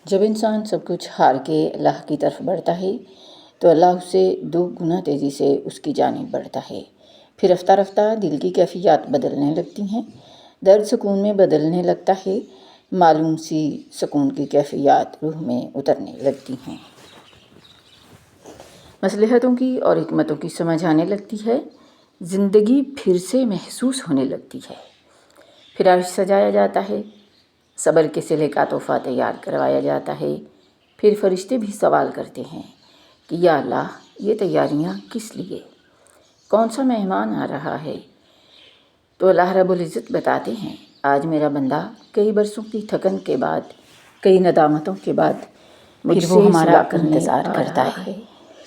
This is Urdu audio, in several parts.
جب انسان سب کچھ ہار کے اللہ کی طرف بڑھتا ہے تو اللہ اسے 2 گنا تیزی سے اس کی جانب بڑھتا ہے۔ پھر رفتہ رفتہ دل کی کیفیات بدلنے لگتی ہیں، درد سکون میں بدلنے لگتا ہے، معلوم سی سکون کی کیفیات روح میں اترنے لگتی ہیں، مصلحتوں کی اور حکمتوں کی سمجھ آنے لگتی ہے، زندگی پھر سے محسوس ہونے لگتی ہے۔ پھر عرش سجایا جاتا ہے، صبر کے صلے کا تحفہ تیار کروایا جاتا ہے۔ پھر فرشتے بھی سوال کرتے ہیں کہ یا اللہ، یہ تیاریاں کس لیے؟ کون سا مہمان آ رہا ہے؟ تو اللہ رب العزت بتاتے ہیں، آج میرا بندہ کئی برسوں کی تھکن کے بعد، کئی ندامتوں کے بعد پھر وہ ہمارا انتظار کرتا ہے۔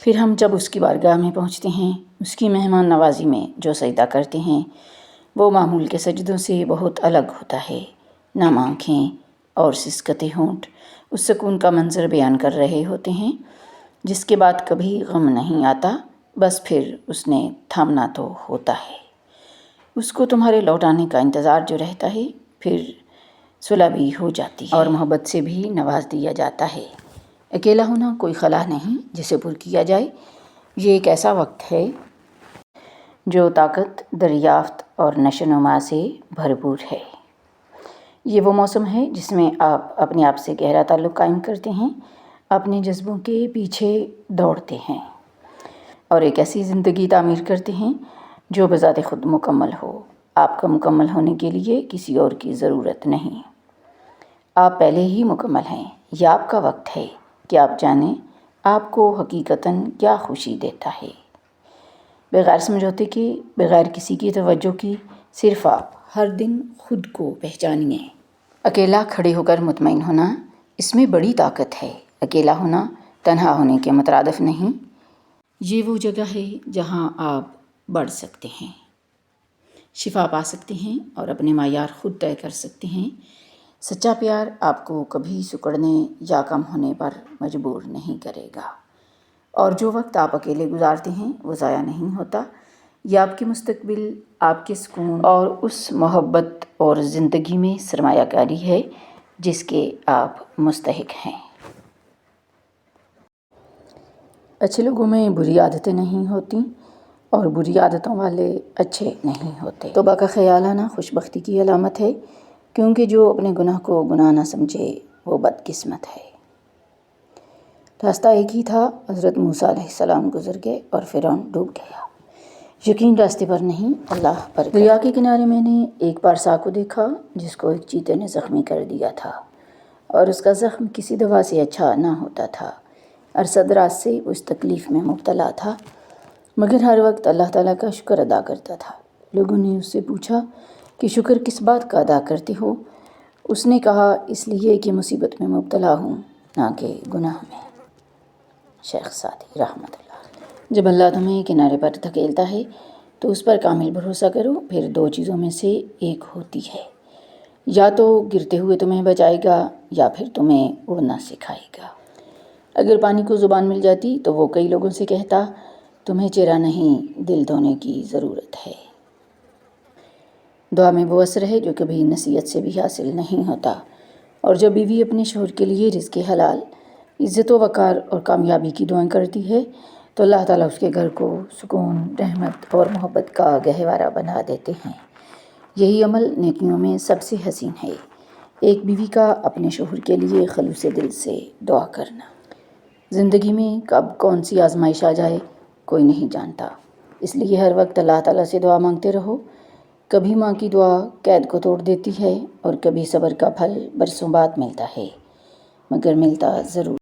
پھر ہم جب اس کی بارگاہ میں پہنچتے ہیں، اس کی مہمان نوازی میں جو سجدہ کرتے ہیں، وہ معمول کے سجدوں سے بہت الگ ہوتا ہے۔ نم آنکھیں اور سسکتے ہونٹ اس سکون کا منظر بیان کر رہے ہوتے ہیں جس کے بعد کبھی غم نہیں آتا، بس پھر اس نے تھامنا تو ہوتا ہے۔ اس کو تمہارے لوٹ آنے کا انتظار جو رہتا ہے، پھر صلح بھی ہو جاتی ہے اور محبت سے بھی نواز دیا جاتا ہے۔ اکیلا ہونا کوئی خلا نہیں جسے پر کیا جائے، یہ ایک ایسا وقت ہے جو طاقت، دریافت اور نشو و نما سے بھرپور ہے۔ یہ وہ موسم ہے جس میں آپ اپنے آپ سے گہرا تعلق قائم کرتے ہیں، اپنے جذبوں کے پیچھے دوڑتے ہیں اور ایک ایسی زندگی تعمیر کرتے ہیں جو بذات خود مکمل ہو۔ آپ کا مکمل ہونے کے لیے کسی اور کی ضرورت نہیں، آپ پہلے ہی مکمل ہیں۔ یہ آپ کا وقت ہے کہ آپ جانیں آپ کو حقیقتاً کیا خوشی دیتا ہے۔ بغیر سمجھوتے کے، بغیر کسی کی توجہ کی، صرف آپ ہر دن خود کو پہچانیے۔ اکیلا کھڑے ہو کر مطمئن ہونا، اس میں بڑی طاقت ہے۔ اکیلا ہونا تنہا ہونے کے مترادف نہیں، یہ وہ جگہ ہے جہاں آپ بڑھ سکتے ہیں، شفا پا سکتے ہیں اور اپنے معیار خود طے کر سکتے ہیں۔ سچا پیار آپ کو کبھی سکڑنے یا کم ہونے پر مجبور نہیں کرے گا، اور جو وقت آپ اکیلے گزارتے ہیں وہ ضائع نہیں ہوتا۔ یہ آپ کے مستقبل، آپ کے سکون اور اس محبت اور زندگی میں سرمایہ کاری ہے جس کے آپ مستحق ہیں۔ اچھے لوگوں میں بری عادتیں نہیں ہوتی اور بری عادتوں والے اچھے نہیں ہوتے۔ توبہ کا خیال آنا خوش بختی کی علامت ہے، کیونکہ جو اپنے گناہ کو گناہ نہ سمجھے وہ بدقسمت ہے۔ راستہ ایک ہی تھا، حضرت موسیٰ علیہ السلام گزر گئے اور فرعون ڈوب گیا۔ یقین راستے پر نہیں، اللہ پر۔ دریا کے کنارے میں نے ایک پارسا کو دیکھا جس کو ایک چیتے نے زخمی کر دیا تھا، اور اس کا زخم کسی دوا سے اچھا نہ ہوتا تھا۔ عرصہ دراز سے اس تکلیف میں مبتلا تھا، مگر ہر وقت اللہ تعالیٰ کا شکر ادا کرتا تھا۔ لوگوں نے اس سے پوچھا کہ شکر کس بات کا ادا کرتے ہو؟ اس نے کہا، اس لیے کہ مصیبت میں مبتلا ہوں، نہ کہ گناہ میں۔ شیخ سعدی رحمۃ اللہ۔ جب اللہ تمہیں کنارے پر دھکیلتا ہے تو اس پر کامل بھروسہ کرو، پھر 2 چیزوں میں سے ایک ہوتی ہے، یا تو گرتے ہوئے تمہیں بچائے گا یا پھر تمہیں اڑنا سکھائے گا۔ اگر پانی کو زبان مل جاتی تو وہ کئی لوگوں سے کہتا، تمہیں چہرہ نہیں دل دھونے کی ضرورت ہے۔ دعا میں وہ اثر ہے جو کبھی نصیحت سے بھی حاصل نہیں ہوتا، اور جب بیوی اپنے شوہر کے لیے رزق حلال، عزت و وقار اور کامیابی کی دعائیں کرتی ہے تو اللہ تعالیٰ اس کے گھر کو سکون، رحمت اور محبت کا گہوارہ بنا دیتے ہیں۔ یہی عمل نیکیوں میں سب سے حسین ہے، ایک بیوی کا اپنے شوہر کے لیے خلوص دل سے دعا کرنا۔ زندگی میں کب کون سی آزمائش آ جائے کوئی نہیں جانتا، اس لیے ہر وقت اللہ تعالیٰ سے دعا مانگتے رہو۔ کبھی ماں کی دعا قید کو توڑ دیتی ہے اور کبھی صبر کا پھل برسوں بعد ملتا ہے، مگر ملتا ضرور